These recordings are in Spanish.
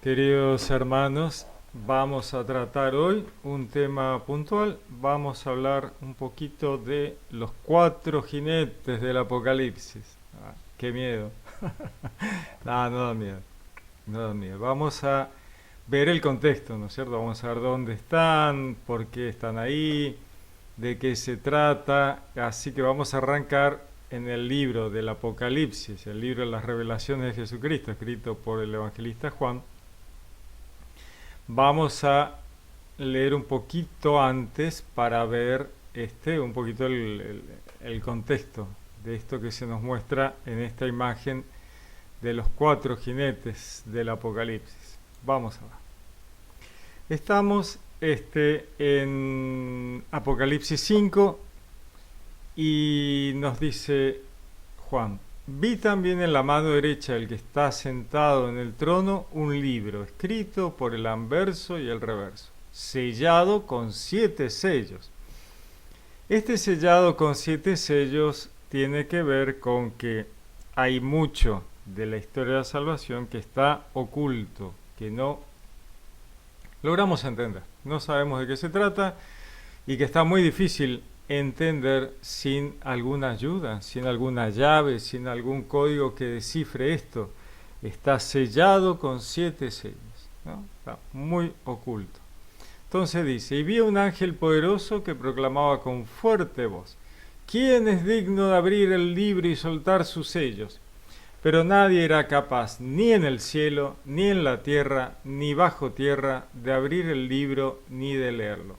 Queridos hermanos, vamos a tratar hoy un tema puntual. Vamos a hablar un poquito de los 4 jinetes del Apocalipsis. ¡Qué miedo! No da miedo, no da miedo. Vamos a ver el contexto, ¿no es cierto? Vamos a ver dónde están, por qué están ahí, de qué se trata. Así que vamos a arrancar en el libro del Apocalipsis, el libro de las revelaciones de Jesucristo, escrito por el evangelista Juan. Vamos a leer un poquito antes para ver un poquito el contexto de esto que se nos muestra en esta imagen de los 4 jinetes del Apocalipsis. Vamos a ver. Estamos en Apocalipsis 5 y nos dice Juan: vi también en la mano derecha del que está sentado en el trono un libro escrito por el anverso y el reverso, sellado con 7 sellos. Este sellado con 7 sellos tiene que ver con que hay mucho de la historia de la salvación que está oculto, que no logramos entender, no sabemos de qué se trata y que está muy difícil entender sin alguna ayuda, sin alguna llave, sin algún código que descifre esto. Está sellado con 7 sellos, ¿no? Está muy oculto. Entonces dice: y vi un ángel poderoso que proclamaba con fuerte voz: ¿quién es digno de abrir el libro y soltar sus sellos? Pero nadie era capaz, ni en el cielo, ni en la tierra, ni bajo tierra, de abrir el libro ni de leerlo.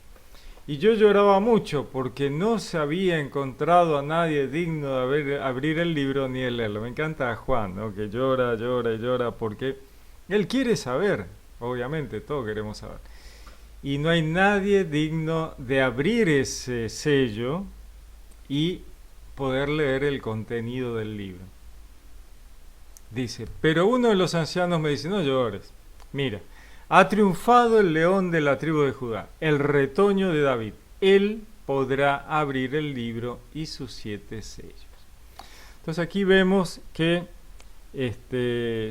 Y yo lloraba mucho porque no se había encontrado a nadie digno de abrir el libro ni de leerlo. Me encanta a Juan, ¿no? Que llora, llora y llora porque él quiere saber, obviamente, todos queremos saber. Y no hay nadie digno de abrir ese sello y poder leer el contenido del libro. Dice: pero uno de los ancianos me dice: no llores, mira, ha triunfado el león de la tribu de Judá, el retoño de David. Él podrá abrir el libro y sus 7 sellos. Entonces aquí vemos que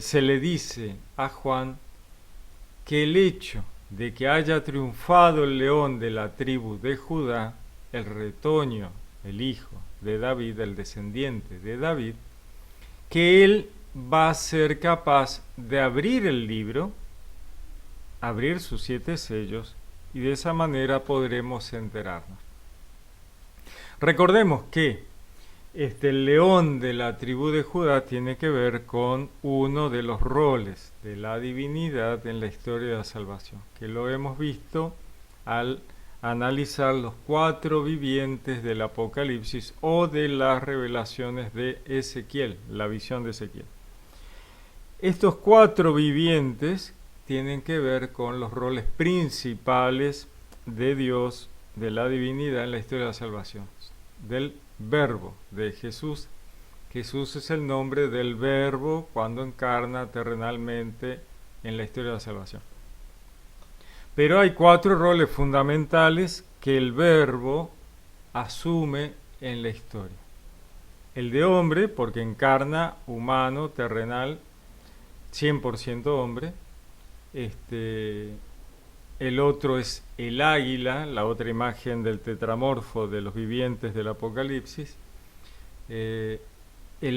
se le dice a Juan que el hecho de que haya triunfado el león de la tribu de Judá, el retoño, el hijo de David, el descendiente de David, que él va a ser capaz de abrir el libro, abrir sus 7 sellos, y de esa manera podremos enterarnos. Recordemos que el león de la tribu de Judá tiene que ver con uno de los roles de la divinidad en la historia de la salvación, que lo hemos visto al analizar los 4 vivientes del Apocalipsis o de las revelaciones de Ezequiel, la visión de Ezequiel. Estos 4 vivientes tienen que ver con los roles principales de Dios, de la divinidad en la historia de la salvación, del Verbo, de Jesús. Jesús es el nombre del Verbo cuando encarna terrenalmente en la historia de la salvación. Pero hay 4 roles fundamentales que el Verbo asume en la historia. El de hombre, porque encarna humano, terrenal, 100% hombre. El otro es el águila, la otra imagen del tetramorfo de los vivientes del Apocalipsis. El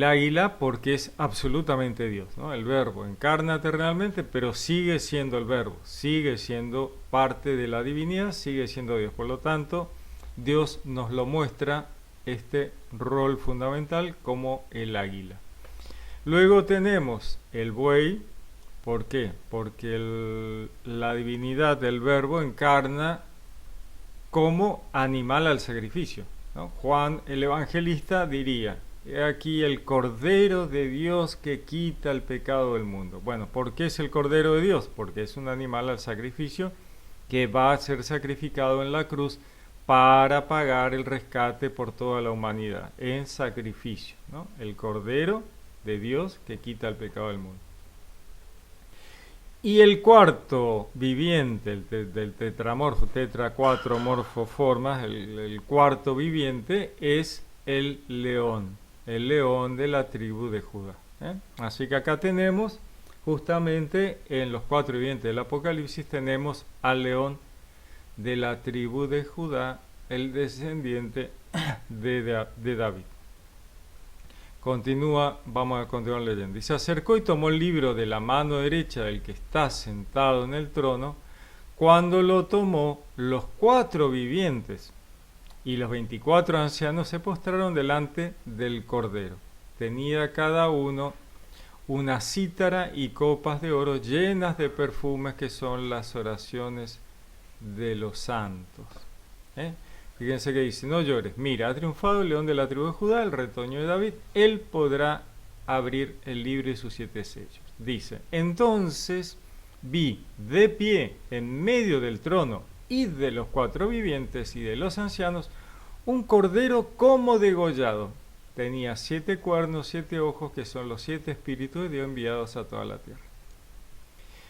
águila porque es absolutamente Dios, ¿no? El Verbo encarna terrenalmente, pero sigue siendo el Verbo, sigue siendo parte de la divinidad, sigue siendo Dios. Por lo tanto, Dios nos lo muestra este rol fundamental como el águila. Luego tenemos el buey. ¿Por qué? Porque la divinidad del Verbo encarna como animal al sacrificio, ¿no? Juan el evangelista diría: he aquí el Cordero de Dios que quita el pecado del mundo. Bueno, ¿por qué es el Cordero de Dios? Porque es un animal al sacrificio que va a ser sacrificado en la cruz para pagar el rescate por toda la humanidad, en sacrificio, ¿no? El Cordero de Dios que quita el pecado del mundo. Y el cuarto viviente del tetramorfo, tetra 4 morfoformas, el cuarto viviente es el león de la tribu de Judá. Así que acá tenemos justamente en los 4 vivientes del Apocalipsis tenemos al león de la tribu de Judá, el descendiente de David. Continúa, vamos a continuar leyendo. Y se acercó y tomó el libro de la mano derecha del que está sentado en el trono. Cuando lo tomó, los 4 vivientes y los 24 ancianos se postraron delante del Cordero. Tenía cada uno una cítara y copas de oro llenas de perfumes, que son las oraciones de los santos. Fíjense que dice: no llores, mira, ha triunfado el león de la tribu de Judá, el retoño de David, él podrá abrir el libro y sus 7 sellos. Dice: entonces vi de pie en medio del trono y de los 4 vivientes y de los ancianos un cordero como degollado. Tenía 7 cuernos, 7 ojos, que son los 7 espíritus de Dios enviados a toda la tierra.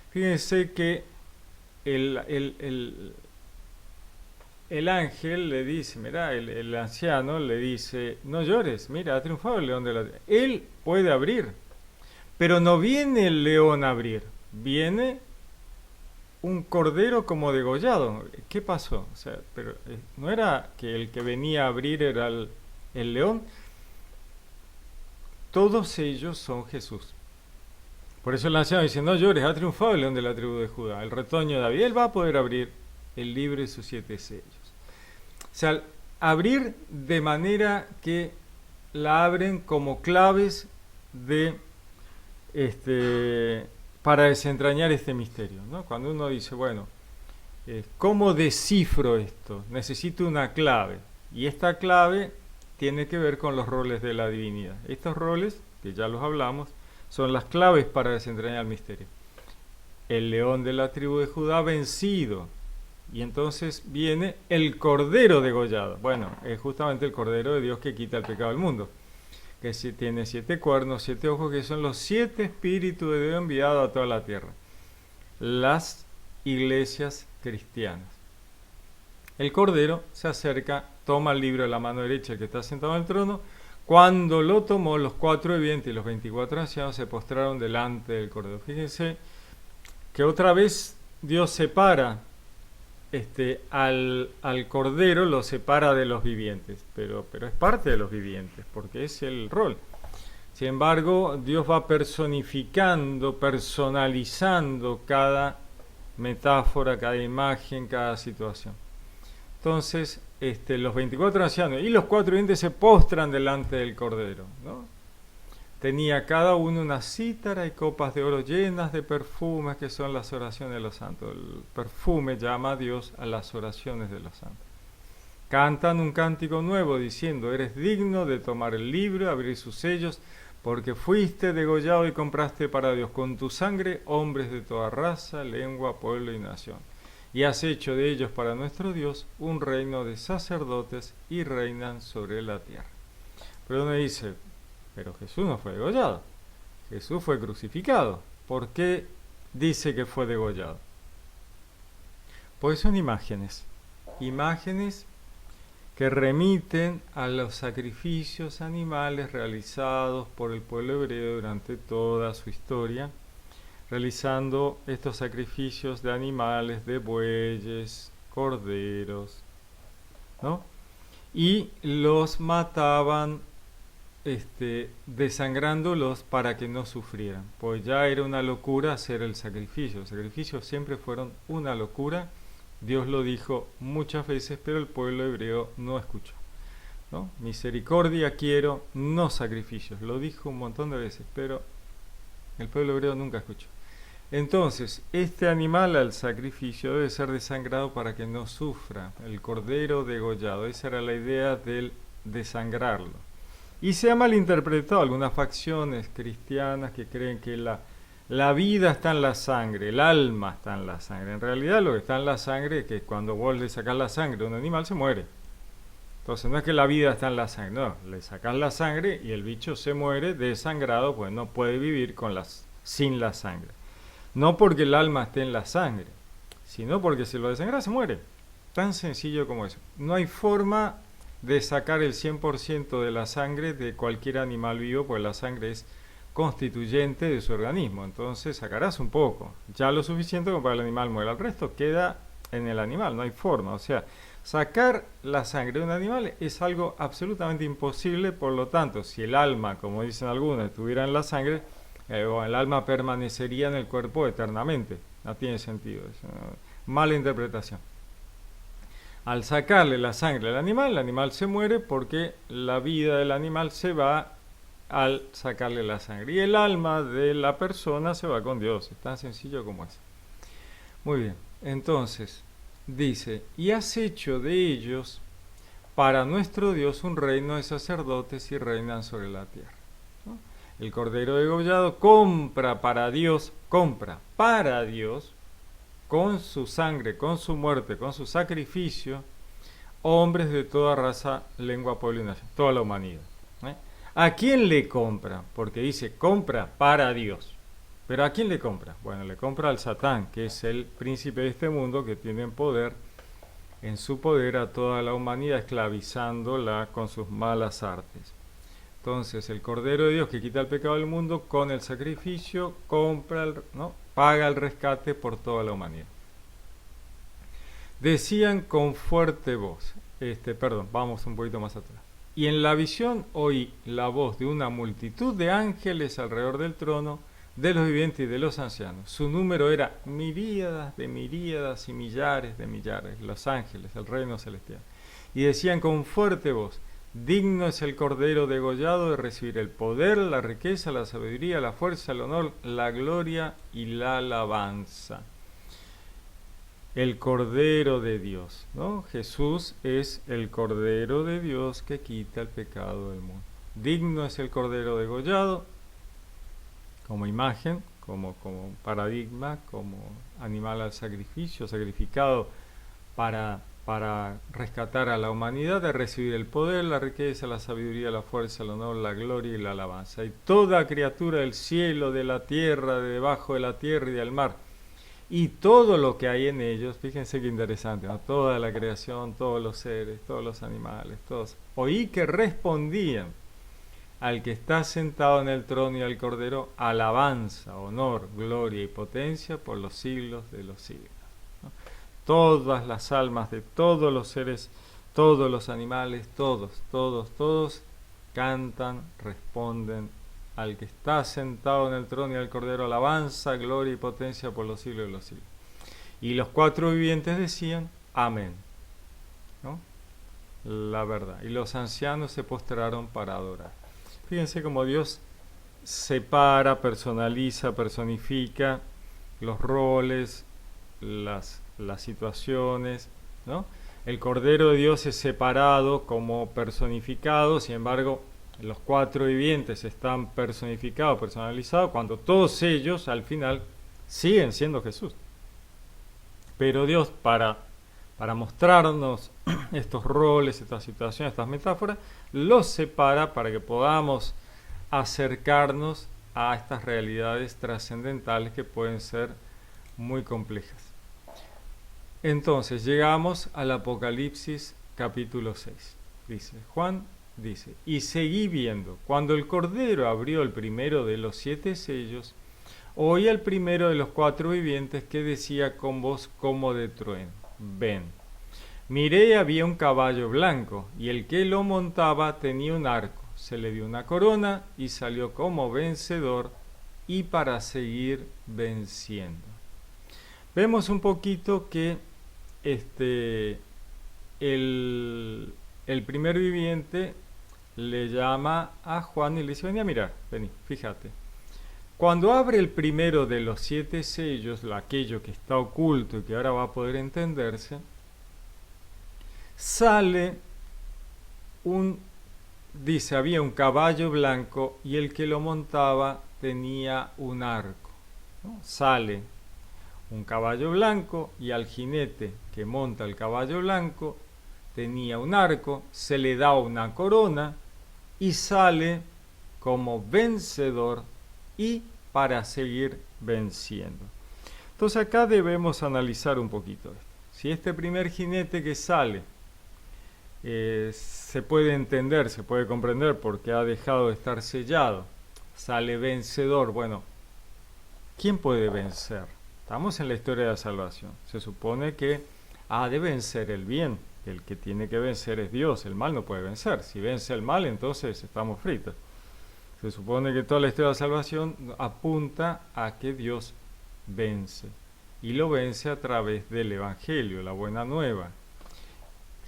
Fíjense que el ángel le dice, mira, el anciano le dice: no llores, mira, ha triunfado el león de la tierra. Él puede abrir, pero no viene el león a abrir, viene un cordero como degollado. ¿Qué pasó? O sea, pero no era que el que venía a abrir era el león. Todos ellos son Jesús. Por eso el anciano dice: no llores, ha triunfado el león de la tribu de Judá, el retoño de David. Él va a poder abrir el libro y sus 7 sellos. O sea, abrir de manera que la abren como claves para desentrañar este misterio, ¿no? Cuando uno dice, bueno, ¿cómo descifro esto? Necesito una clave. Y esta clave tiene que ver con los roles de la divinidad. Estos roles, que ya los hablamos, son las claves para desentrañar el misterio. El león de la tribu de Judá vencido. Y entonces viene el cordero degollado. Bueno, es justamente el cordero de Dios que quita el pecado del mundo. Que tiene 7 cuernos, 7 ojos, que son los 7 espíritus de Dios enviados a toda la tierra. Las iglesias cristianas. El cordero se acerca, toma el libro de la mano derecha, el que está sentado en el trono. Cuando lo tomó, los 4 vivientes y los 24 ancianos se postraron delante del cordero. Fíjense que otra vez Dios separa al cordero, lo separa de los vivientes, pero es parte de los vivientes, porque es el rol. Sin embargo, Dios va personificando, personalizando cada metáfora, cada imagen, cada situación. Entonces, los 24 ancianos y los 4 vivientes se postran delante del Cordero, ¿no? Tenía cada uno una cítara y copas de oro llenas de perfumes, que son las oraciones de los santos. El perfume llama a Dios a las oraciones de los santos. Cantan un cántico nuevo diciendo: eres digno de tomar el libro, abrir sus sellos, porque fuiste degollado y compraste para Dios con tu sangre hombres de toda raza, lengua, pueblo y nación. Y has hecho de ellos para nuestro Dios un reino de sacerdotes y reinan sobre la tierra. Pero uno dice: pero Jesús no fue degollado, Jesús fue crucificado. ¿Por qué dice que fue degollado? Pues son imágenes que remiten a los sacrificios animales realizados por el pueblo hebreo durante toda su historia, realizando estos sacrificios de animales, de bueyes, corderos, ¿no? Y los mataban desangrándolos para que no sufrieran, pues ya era una locura hacer el sacrificio. Los sacrificios siempre fueron una locura. Dios lo dijo muchas veces, pero el pueblo hebreo no escuchó, ¿no? Misericordia quiero, no sacrificios. Lo dijo un montón de veces, pero el pueblo hebreo nunca escuchó. Entonces, este animal al sacrificio debe ser desangrado para que no sufra. El cordero degollado, esa era la idea del desangrarlo. Y se ha malinterpretado algunas facciones cristianas que creen que la vida está en la sangre, el alma está en la sangre. En realidad lo que está en la sangre es que cuando vos le sacás la sangre a un animal se muere. Entonces no es que la vida está en la sangre, no, le sacás la sangre y el bicho se muere desangrado, pues no puede vivir sin la sangre. No porque el alma esté en la sangre, sino porque si lo desangra se muere. Tan sencillo como eso. No hay forma de sacar el 100% de la sangre de cualquier animal vivo, porque la sangre es constituyente de su organismo. Entonces sacarás un poco, ya lo suficiente como para el animal muera. El resto queda en el animal, no hay forma. O sea, sacar la sangre de un animal es algo absolutamente imposible. Por lo tanto, si el alma, como dicen algunos, estuviera en la sangre, el alma permanecería en el cuerpo eternamente. No tiene sentido, es una mala interpretación. Al sacarle la sangre al animal, el animal se muere porque la vida del animal se va al sacarle la sangre. Y el alma de la persona se va con Dios. Es tan sencillo como es. Muy bien. Entonces, dice, y has hecho de ellos para nuestro Dios un reino de sacerdotes y reinan sobre la tierra. ¿No? El cordero degollado compra para Dios, con su sangre, con su muerte, con su sacrificio, hombres de toda raza, lengua, pueblo y nación, toda la humanidad. ¿A quién le compra? Porque dice, compra para Dios. ¿Pero a quién le compra? Bueno, le compra al Satán, que es el príncipe de este mundo que tiene en su poder a toda la humanidad, esclavizándola con sus malas artes. Entonces, el Cordero de Dios que quita el pecado del mundo, con el sacrificio, paga el rescate por toda la humanidad. Decían con fuerte voz, vamos un poquito más atrás. Y en la visión oí la voz de una multitud de ángeles alrededor del trono, de los vivientes y de los ancianos. Su número era miríadas de miríadas y millares de millares, los ángeles, el reino celestial. Y decían con fuerte voz, digno es el Cordero degollado de recibir el poder, la riqueza, la sabiduría, la fuerza, el honor, la gloria y la alabanza. El Cordero de Dios, ¿no? Jesús es el Cordero de Dios que quita el pecado del mundo. Digno es el Cordero degollado, como imagen, como paradigma, como animal al sacrificio, sacrificado para rescatar a la humanidad, de recibir el poder, la riqueza, la sabiduría, la fuerza, el honor, la gloria y la alabanza. Y toda criatura del cielo, de la tierra, de debajo de la tierra y del mar, y todo lo que hay en ellos, fíjense qué interesante, ¿no? Toda la creación, todos los seres, todos los animales, todos, oí que respondían al que está sentado en el trono y al Cordero, alabanza, honor, gloria y potencia por los siglos de los siglos. ¿No? Todas las almas de todos los seres, todos los animales, todos cantan, responden al que está sentado en el trono y al Cordero, alabanza, gloria y potencia por los siglos de los siglos. Y los cuatro vivientes decían, amén. ¿No? La verdad. Y los ancianos se postraron para adorar. Fíjense cómo Dios separa, personaliza, personifica los roles, las situaciones, ¿no? El Cordero de Dios es separado como personificado, sin embargo, los cuatro vivientes están personificados, personalizados, cuando todos ellos al final siguen siendo Jesús. Pero Dios, para mostrarnos estos roles, estas situaciones, estas metáforas, los separa para que podamos acercarnos a estas realidades trascendentales que pueden ser muy complejas. Entonces llegamos al Apocalipsis capítulo 6. Juan dice, y seguí viendo, cuando el Cordero abrió el primero de los 7 sellos, oí al primero de los 4 vivientes que decía con voz como de trueno, ven. Miré, había un caballo blanco, y el que lo montaba tenía un arco. Se le dio una corona y salió como vencedor y para seguir venciendo. Vemos un poquito que el primer viviente le llama a Juan y le dice, vení a mirar, vení, fíjate. Cuando abre el primero de los 7 sellos, aquello que está oculto y que ahora va a poder entenderse, sale dice, había un caballo blanco y el que lo montaba tenía un arco, ¿no? Sale un caballo blanco y al jinete que monta el caballo blanco tenía un arco, se le da una corona y sale como vencedor y para seguir venciendo. Entonces acá debemos analizar un poquito esto. Si este primer jinete que sale se puede entender, se puede comprender porque ha dejado de estar sellado, sale vencedor. Bueno, ¿quién puede vencer? Estamos en la historia de la salvación. Se supone que ha de vencer el bien. El que tiene que vencer es Dios. El mal no puede vencer. Si vence el mal, entonces estamos fritos. Se supone que toda la historia de la salvación apunta a que Dios vence. Y lo vence a través del Evangelio, la buena nueva.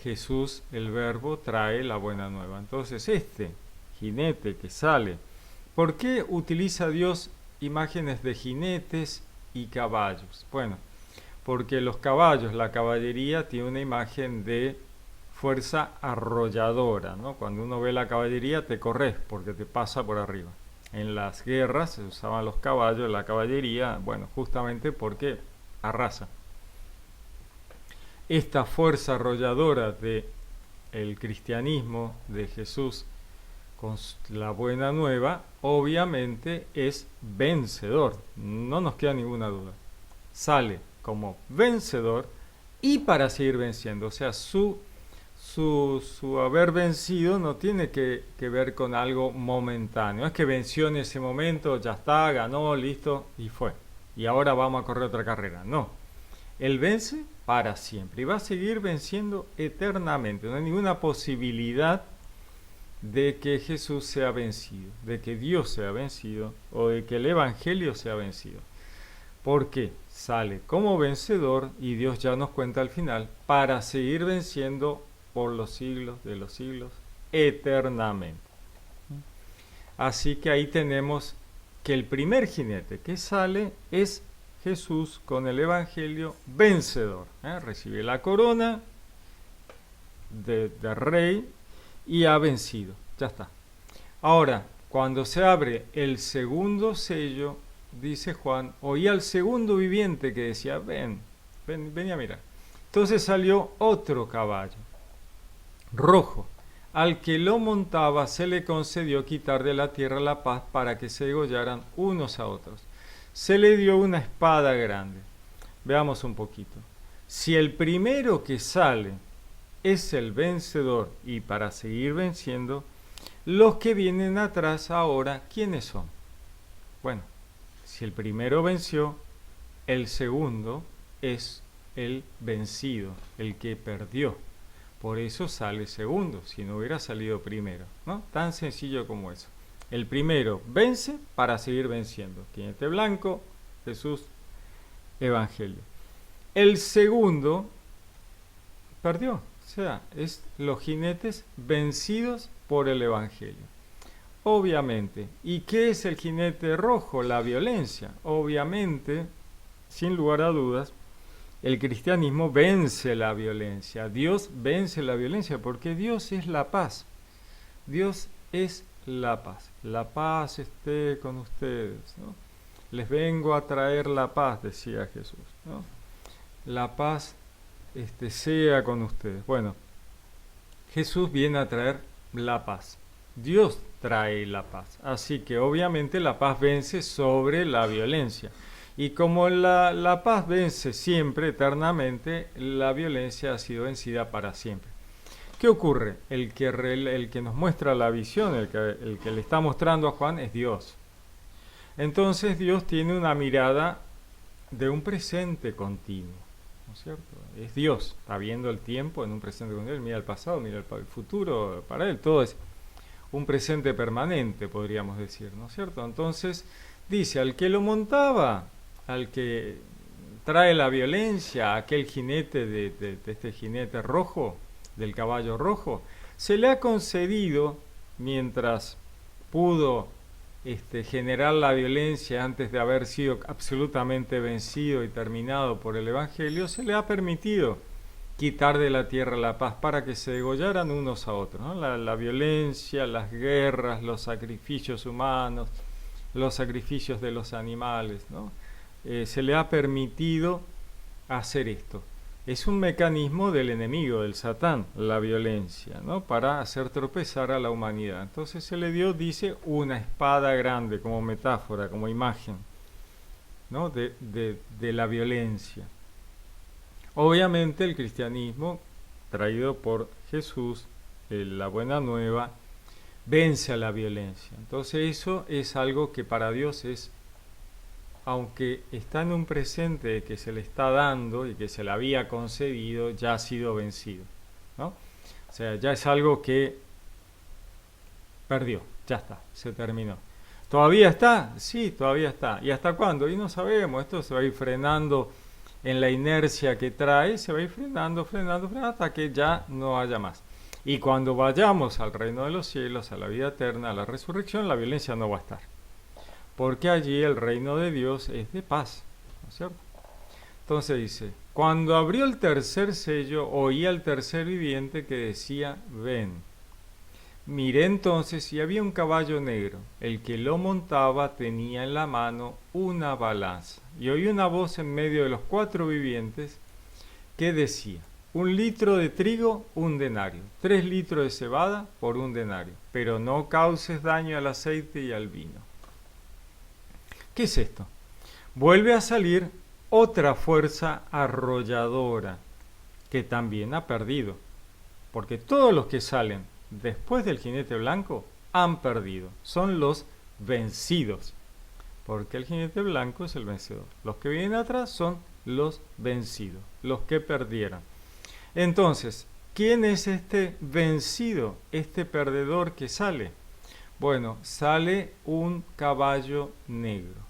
Jesús, el Verbo, trae la buena nueva. Entonces este jinete que sale, ¿por qué utiliza Dios imágenes de jinetes y caballos? Bueno, porque los caballos, la caballería tiene una imagen de fuerza arrolladora, ¿no? Cuando uno ve la caballería te corres porque te pasa por arriba. En las guerras se usaban los caballos, la caballería, bueno, justamente porque arrasa. Esta fuerza arrolladora de el cristianismo de Jesús con la buena nueva, obviamente es vencedor, no nos queda ninguna duda. Sale como vencedor y para seguir venciendo, o sea, su haber vencido no tiene que ver con algo momentáneo. Es que venció en ese momento, ya está, ganó, listo, y fue. Y ahora vamos a correr otra carrera. No. Él vence para siempre y va a seguir venciendo eternamente. No hay ninguna posibilidad de que Jesús sea vencido, de que Dios sea vencido o de que el Evangelio sea vencido. ¿Por qué? Sale como vencedor y Dios ya nos cuenta al final para seguir venciendo por los siglos de los siglos, eternamente. Así que ahí tenemos que el primer jinete que sale es Jesús con el Evangelio vencedor. Recibe la corona de rey y ha vencido. Ya está. Ahora, cuando se abre el segundo sello, dice Juan, oí al segundo viviente que decía, ven a mirar. Entonces salió otro caballo rojo. Al que lo montaba se le concedió quitar de la tierra la paz para que se degollaran unos a otros. Se le dio una espada grande. Veamos un poquito. Si el primero que sale es el vencedor y para seguir venciendo, los que vienen atrás ahora, ¿quiénes son? Bueno, si el primero venció, el segundo es el vencido, el que perdió. Por eso sale segundo, si no hubiera salido primero, ¿no? Tan sencillo como eso. El primero vence para seguir venciendo. Jinete blanco, Jesús, Evangelio. El segundo perdió, o sea, es los jinetes vencidos por el Evangelio. Obviamente. ¿Y qué es el jinete rojo? La violencia. Obviamente, sin lugar a dudas, el cristianismo vence la violencia. Dios vence la violencia porque Dios es la paz. Dios es la paz. La paz esté con ustedes, ¿no? Les vengo a traer la paz, decía Jesús, ¿no? La paz sea con ustedes. Bueno, Jesús viene a traer la paz. Dios trae la paz. Así que obviamente la paz vence sobre la violencia. Y como la paz vence siempre, eternamente, la violencia ha sido vencida para siempre. ¿Qué ocurre? El que nos muestra la visión, el que le está mostrando a Juan es Dios. Entonces Dios tiene una mirada de un presente continuo, ¿no es cierto? Es Dios, está viendo el tiempo en un presente continuo, mira el pasado, mira el futuro, para él todo es un presente permanente, podríamos decir, ¿no es cierto? Entonces dice, al que lo montaba, al que trae la violencia, aquel jinete de este jinete rojo, del caballo rojo, se le ha concedido, mientras pudo generar la violencia antes de haber sido absolutamente vencido y terminado por el Evangelio, se le ha permitido quitar de la tierra la paz para que se degollaran unos a otros, ¿no? La violencia, las guerras, los sacrificios humanos, los sacrificios de los animales, ¿no? Se le ha permitido hacer esto. Es un mecanismo del enemigo, del Satán, la violencia, ¿no? Para hacer tropezar a la humanidad. Entonces se le dio, dice, una espada grande como metáfora, como imagen, ¿no? de la violencia. Obviamente el cristianismo, traído por Jesús, la buena nueva, vence a la violencia. Entonces eso es algo que para Dios es, aunque está en un presente que se le está dando y que se le había concedido, ya ha sido vencido, ¿no? O sea, ya es algo que perdió, ya está, se terminó. ¿Todavía está? Sí, todavía está. ¿Y hasta cuándo? Y no sabemos, esto se va a ir frenando en la inercia que trae, se va a ir frenando, hasta que ya no haya más. Y cuando vayamos al reino de los cielos, a la vida eterna, a la resurrección, la violencia no va a estar. Porque allí el reino de Dios es de paz, ¿no es cierto? Entonces dice, cuando abrió el tercer sello, oí al tercer viviente que decía, ven. Miré entonces y había un caballo negro. El que lo montaba tenía en la mano una balanza. Y oí una voz en medio de los cuatro vivientes que decía, 1 litro de trigo, 1 denario. 3 litros de cebada por 1 denario. Pero no causes daño al aceite y al vino. ¿Qué es esto? Vuelve a salir otra fuerza arrolladora que también ha perdido. Porque todos los que salen después del jinete blanco han perdido. Son los vencidos. Porque el jinete blanco es el vencedor. Los que vienen atrás son los vencidos, los que perdieron. Entonces, ¿quién es este vencido, este perdedor que sale? Bueno, sale un caballo negro.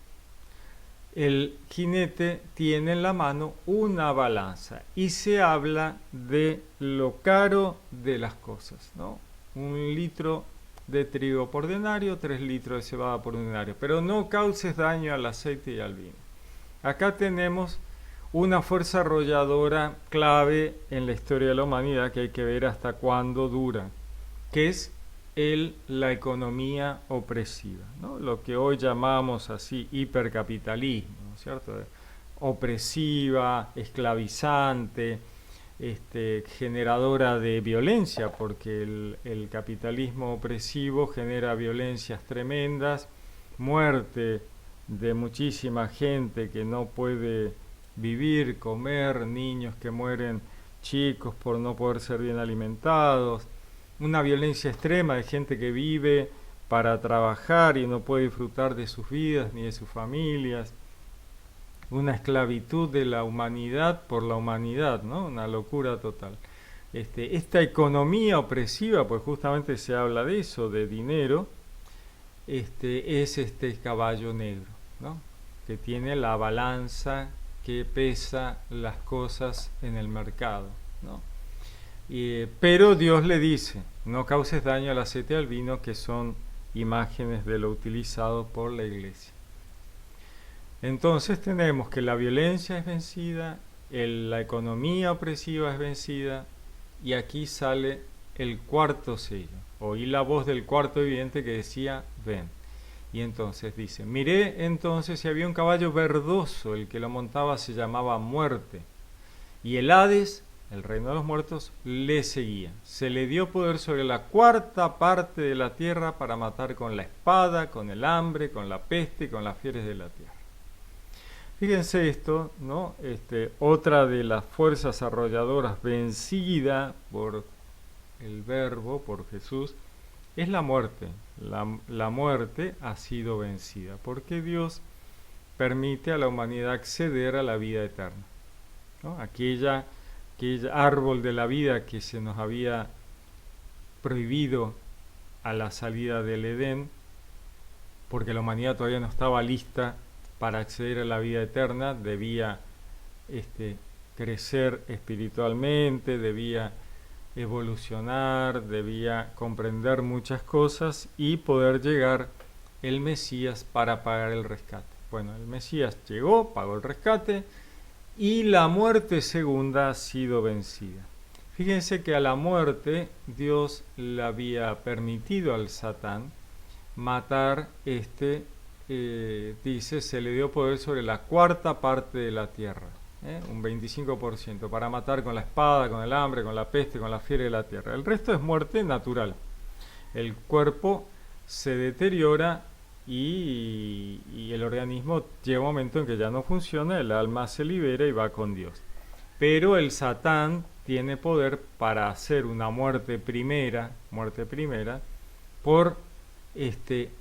El jinete tiene en la mano una balanza y se habla de lo caro de las cosas, ¿no? 1 litro de trigo por denario, 3 litros de cebada por 1 denario, pero no causes daño al aceite y al vino. Acá tenemos una fuerza arrolladora clave en la historia de la humanidad que hay que ver hasta cuándo dura, que es la economía opresiva, ¿no? Lo que hoy llamamos así hipercapitalismo, ¿no es cierto? Opresiva, esclavizante, generadora de violencia, porque el capitalismo opresivo genera violencias tremendas, muerte de muchísima gente que no puede vivir, comer, niños que mueren chicos por no poder ser bien alimentados, una violencia extrema de gente que vive para trabajar y no puede disfrutar de sus vidas ni de sus familias, una esclavitud de la humanidad por la humanidad, ¿no? Una locura total. Esta economía opresiva, pues justamente se habla de eso, de dinero, es este caballo negro, ¿no? Que tiene la balanza que pesa las cosas en el mercado, ¿no? Pero Dios le dice, no causes daño al aceite y al vino, que son imágenes de lo utilizado por la iglesia. Entonces tenemos que la violencia es vencida, la economía opresiva es vencida, y aquí sale el cuarto sello. Oí la voz del cuarto viviente que decía, ven. Y entonces dice, miré entonces y había un caballo verdoso, el que lo montaba se llamaba Muerte, y el Hades, el reino de los muertos, le seguía. Se le dio poder sobre la cuarta parte de la tierra para matar con la espada, con el hambre, con la peste y con las fieres de la tierra. Fíjense esto, ¿no? Otra de las fuerzas arrolladoras vencida por el Verbo, por Jesús, es la muerte. La muerte ha sido vencida, porque Dios permite a la humanidad acceder a la vida eterna, ¿no? Aquel árbol de la vida que se nos había prohibido a la salida del Edén, porque la humanidad todavía no estaba lista para acceder a la vida eterna, debía crecer espiritualmente, debía evolucionar, debía comprender muchas cosas y poder llegar el Mesías para pagar el rescate. Bueno, el Mesías llegó, pagó el rescate y la muerte segunda ha sido vencida. Fíjense que a la muerte Dios le había permitido al Satán matar dice, se le dio poder sobre la cuarta parte de la tierra, un 25%, para matar con la espada, con el hambre, con la peste, con la fiebre de la tierra. El resto es muerte natural. El cuerpo se deteriora y el organismo llega un momento en que ya no funciona, el alma se libera y va con Dios. Pero el Satán tiene poder para hacer una muerte primera, por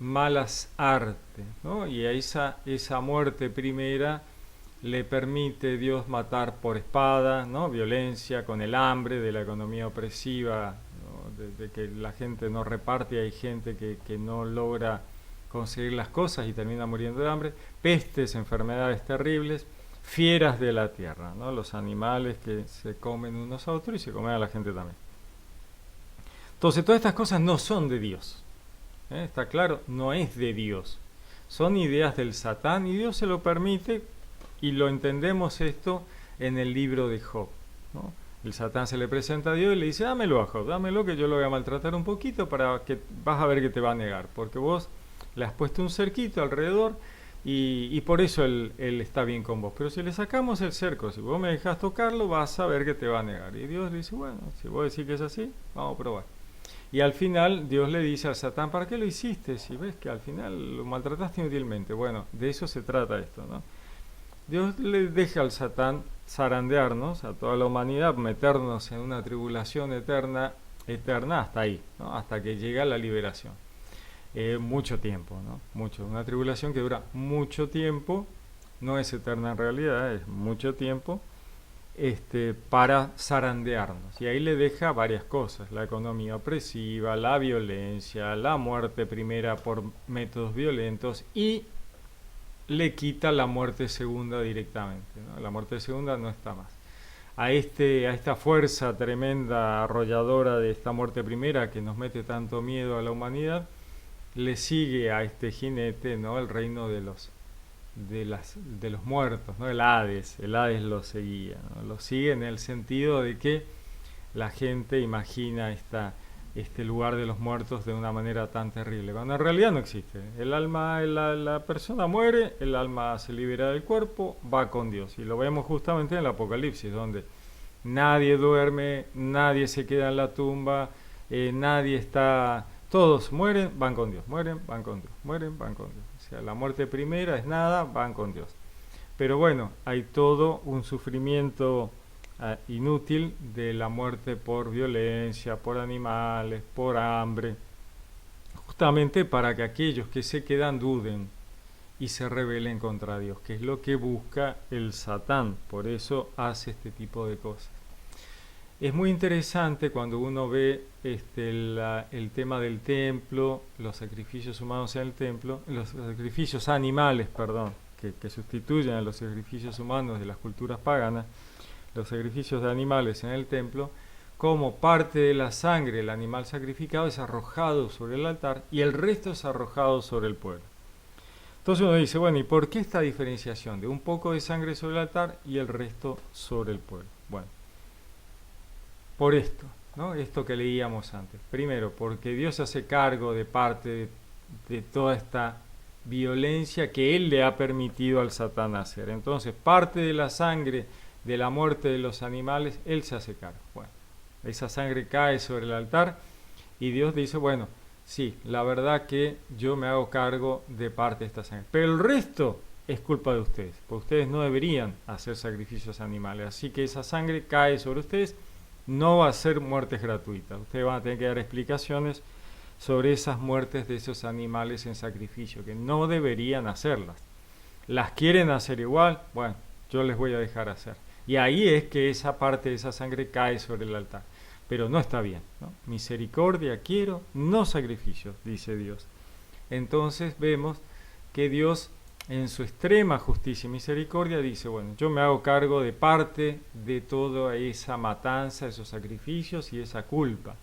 malas artes, ¿no? Y a esa muerte primera le permite Dios matar por espada, ¿no? Violencia, con el hambre de la economía opresiva, ¿no? De que la gente no reparte, hay gente que no logra conseguir las cosas y termina muriendo de hambre, pestes, enfermedades terribles, fieras de la tierra, ¿no? Los animales que se comen unos a otros y se comen a la gente también. Entonces todas estas cosas no son de Dios, ¿eh? Está claro, no es de Dios, son ideas del Satán y Dios se lo permite y lo entendemos esto en el libro de Job, ¿no? El Satán se le presenta a Dios y le dice, dámelo a Job, dámelo que yo lo voy a maltratar un poquito para que vas a ver que te va a negar, porque vos le has puesto un cerquito alrededor y por eso él está bien con vos. Pero si le sacamos el cerco, si vos me dejas tocarlo, vas a ver que te va a negar. Y Dios le dice, bueno, si vos decís que es así, vamos a probar. Y al final Dios le dice al Satán, ¿para qué lo hiciste? Si ves que al final lo maltrataste inútilmente. Bueno, de eso se trata esto, ¿no? Dios le deja al Satán zarandearnos, a toda la humanidad, meternos en una tribulación eterna hasta ahí, ¿no? Hasta que llega la liberación. Mucho tiempo, ¿no? Mucho. Una tribulación que dura mucho tiempo, no es eterna en realidad, es mucho tiempo, para zarandearnos. Y ahí le deja varias cosas, la economía opresiva, la violencia, la muerte primera por métodos violentos y le quita la muerte segunda directamente, ¿no? La muerte segunda no está más. A esta fuerza tremenda, arrolladora de esta muerte primera que nos mete tanto miedo a la humanidad, le sigue a este jinete, ¿no? El reino de los muertos, ¿no? El Hades lo seguía, ¿no? Lo sigue en el sentido de que la gente imagina este lugar de los muertos de una manera tan terrible, cuando en realidad no existe. El alma, la persona muere, el alma se libera del cuerpo, va con Dios. Y lo vemos justamente en el Apocalipsis, donde nadie duerme, nadie se queda en la tumba, nadie está... Todos mueren, van con Dios, mueren, van con Dios, mueren, van con Dios. O sea, la muerte primera es nada, van con Dios. Pero bueno, hay todo un sufrimiento inútil de la muerte por violencia, por animales, por hambre, justamente para que aquellos que se quedan duden y se rebelen contra Dios, que es lo que busca el Satán. Por eso hace este tipo de cosas. Es muy interesante cuando uno ve el tema del templo, los sacrificios humanos en el templo, los sacrificios animales, perdón, que sustituyen a los sacrificios humanos de las culturas paganas, los sacrificios de animales en el templo, como parte de la sangre del animal sacrificado es arrojado sobre el altar y el resto es arrojado sobre el pueblo. Entonces uno dice, bueno, ¿y por qué esta diferenciación de un poco de sangre sobre el altar y el resto sobre el pueblo? Bueno, por esto, ¿no? Esto que leíamos antes. Primero, porque Dios se hace cargo de parte de toda esta violencia que Él le ha permitido al Satán hacer. Entonces, parte de la sangre de la muerte de los animales, Él se hace cargo. Bueno, esa sangre cae sobre el altar y Dios dice, bueno, sí, la verdad que yo me hago cargo de parte de esta sangre. Pero el resto es culpa de ustedes, porque ustedes no deberían hacer sacrificios animales. Así que esa sangre cae sobre ustedes. No va a ser muertes gratuitas. Ustedes van a tener que dar explicaciones sobre esas muertes de esos animales en sacrificio, que no deberían hacerlas. ¿Las quieren hacer igual? Bueno, yo les voy a dejar hacer. Y ahí es que esa parte de esa sangre cae sobre el altar. Pero no está bien, ¿no? Misericordia quiero, no sacrificios, dice Dios. Entonces vemos que Dios, en su extrema justicia y misericordia, dice, bueno, yo me hago cargo de parte de toda esa matanza, esos sacrificios y esa culpa.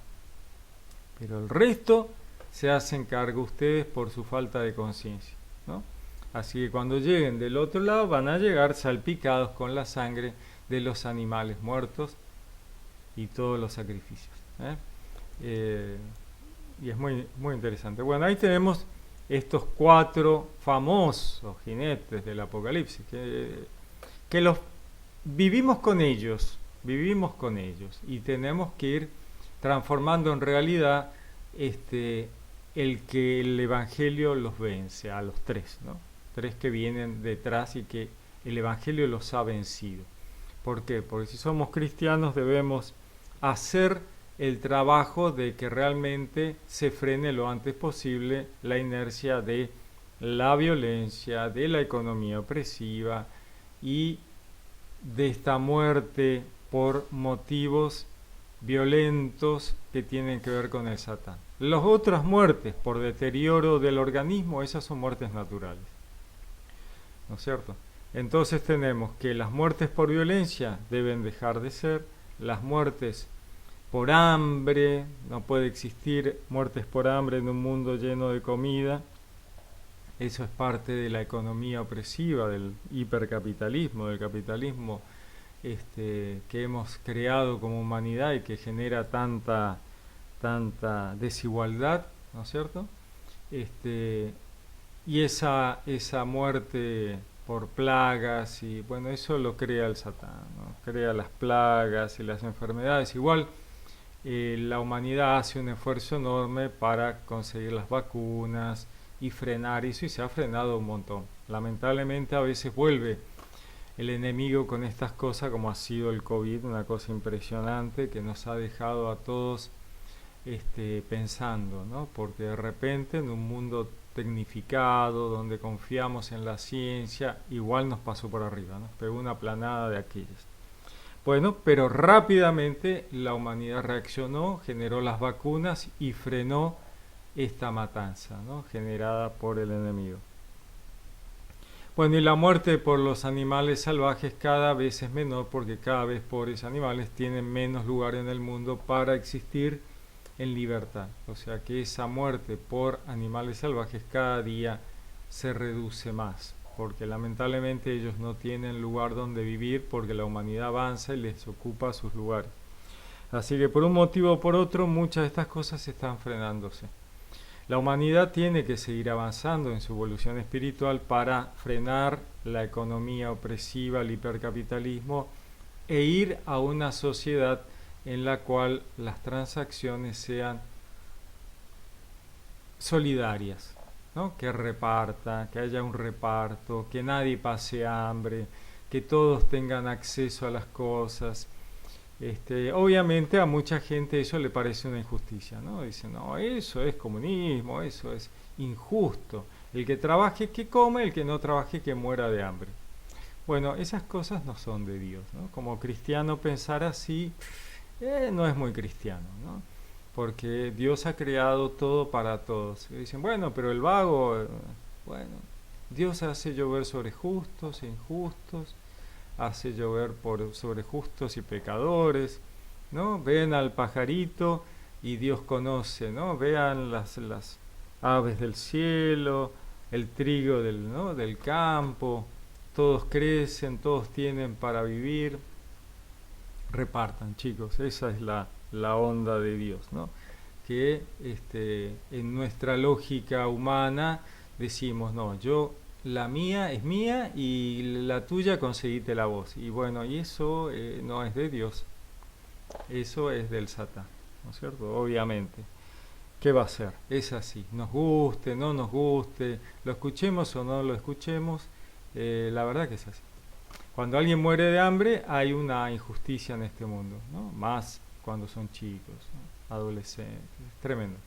Pero el resto se hacen cargo ustedes por su falta de conciencia, ¿no? Así que cuando lleguen del otro lado van a llegar salpicados con la sangre de los animales muertos y todos los sacrificios, y es muy, muy interesante. Bueno, ahí tenemos estos 4 famosos jinetes del Apocalipsis, que los vivimos con ellos y tenemos que ir transformando en realidad el que el Evangelio los vence, a los 3, ¿no? 3 que vienen detrás y que el Evangelio los ha vencido. ¿Por qué? Porque si somos cristianos debemos hacer el trabajo de que realmente se frene lo antes posible la inercia de la violencia, de la economía opresiva y de esta muerte por motivos violentos que tienen que ver con el Satán. Las otras muertes por deterioro del organismo, esas son muertes naturales, ¿no es cierto? Entonces tenemos que las muertes por violencia deben dejar de ser, las muertes por hambre, no puede existir muertes por hambre en un mundo lleno de comida, eso es parte de la economía opresiva, del hipercapitalismo, del capitalismo que hemos creado como humanidad y que genera tanta desigualdad, ¿no es cierto? Y esa muerte por plagas, y bueno, eso lo crea el Satán, ¿no? Crea las plagas y las enfermedades. Igual la humanidad hace un esfuerzo enorme para conseguir las vacunas y frenar eso, y se ha frenado un montón. Lamentablemente a veces vuelve el enemigo con estas cosas, como ha sido el COVID, una cosa impresionante que nos ha dejado a todos pensando, ¿no? Porque de repente en un mundo tecnificado, donde confiamos en la ciencia, igual nos pasó por arriba, nos pegó una planada de aquellas. Bueno, pero rápidamente la humanidad reaccionó, generó las vacunas y frenó esta matanza, ¿no? Generada por el enemigo. Bueno, y la muerte por los animales salvajes cada vez es menor porque cada vez pobres animales tienen menos lugar en el mundo para existir en libertad. O sea que esa muerte por animales salvajes cada día se reduce más, porque lamentablemente ellos no tienen lugar donde vivir porque la humanidad avanza y les ocupa sus lugares. Así que por un motivo o por otro muchas de estas cosas están frenándose. La humanidad tiene que seguir avanzando en su evolución espiritual para frenar la economía opresiva, el hipercapitalismo e ir a una sociedad en la cual las transacciones sean solidarias, ¿no? Que reparta, que haya un reparto, que nadie pase hambre, que todos tengan acceso a las cosas. Obviamente a mucha gente eso le parece una injusticia, ¿no? Dicen, no, eso es comunismo, eso es injusto. El que trabaje que come, el que no trabaje que muera de hambre. Bueno, esas cosas no son de Dios, ¿no? Como cristiano pensar así no es muy cristiano, ¿no? Porque Dios ha creado todo para todos. Y dicen, bueno, pero el vago, bueno, Dios hace llover sobre justos e injustos, hace llover sobre justos y pecadores, ¿no? Ven al pajarito y Dios conoce, ¿no? Vean las aves del cielo, el trigo ¿no? del campo, todos crecen, todos tienen para vivir. Repartan, chicos, esa es la onda de Dios, ¿no? Que en nuestra lógica humana decimos, no, la mía es mía y la tuya conseguite la vos. Y bueno, y eso no es de Dios, eso es del Satán, ¿no es cierto? Obviamente. ¿Qué va a ser? Es así, nos guste, no nos guste, lo escuchemos o no lo escuchemos, la verdad que es así. Cuando alguien muere de hambre hay una injusticia en este mundo, ¿no? Más cuando son chicos, ¿no? Adolescentes, es tremendo.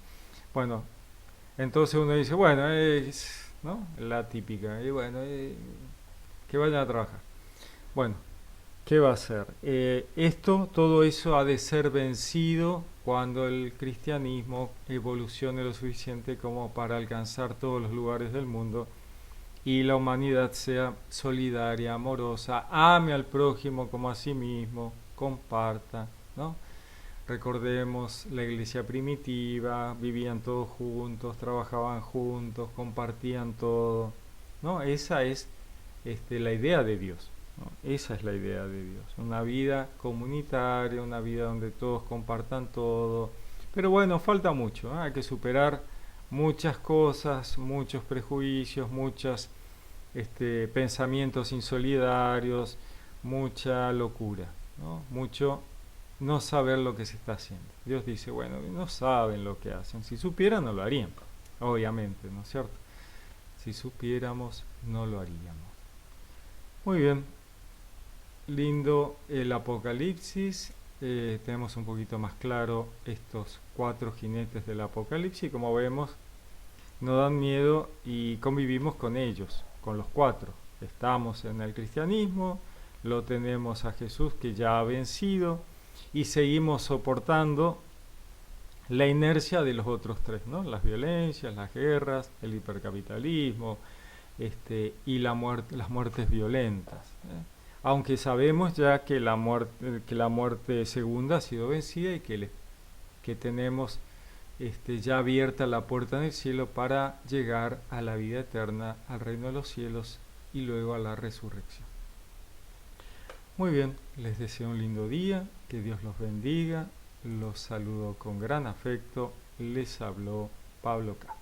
Bueno, entonces uno dice, bueno, ¿no? La típica, y bueno, que vayan a trabajar. Bueno, ¿qué va a hacer? Todo eso ha de ser vencido cuando el cristianismo evolucione lo suficiente como para alcanzar todos los lugares del mundo y la humanidad sea solidaria, amorosa, ame al prójimo como a sí mismo, comparta, ¿no? Recordemos la iglesia primitiva, vivían todos juntos, trabajaban juntos, compartían todo, ¿no? Esa es la idea de Dios, ¿no? Esa es la idea de Dios, una vida comunitaria, una vida donde todos compartan todo. Pero bueno, falta mucho, ¿eh? Hay que superar muchas cosas, muchos prejuicios, muchos pensamientos insolidarios, mucha locura, ¿no? Mucho no saber lo que se está haciendo. Dios dice, bueno, no saben lo que hacen. Si supieran, no lo harían, obviamente, ¿no es cierto? Si supiéramos, no lo haríamos. Muy bien, lindo el Apocalipsis. tenemos un poquito más claro estos 4 jinetes del Apocalipsis. Como vemos, no dan miedo y convivimos con ellos, con los 4. Estamos en el cristianismo, lo tenemos a Jesús que ya ha vencido y seguimos soportando la inercia de los otros 3, ¿no? Las violencias, las guerras, el hipercapitalismo, y las muertes violentas. Aunque sabemos ya que la muerte segunda ha sido vencida y que tenemos ya abierta la puerta en el cielo para llegar a la vida eterna, al reino de los cielos y luego a la resurrección. Muy bien, les deseo un lindo día, que Dios los bendiga, los saludo con gran afecto, les habló Pablo K.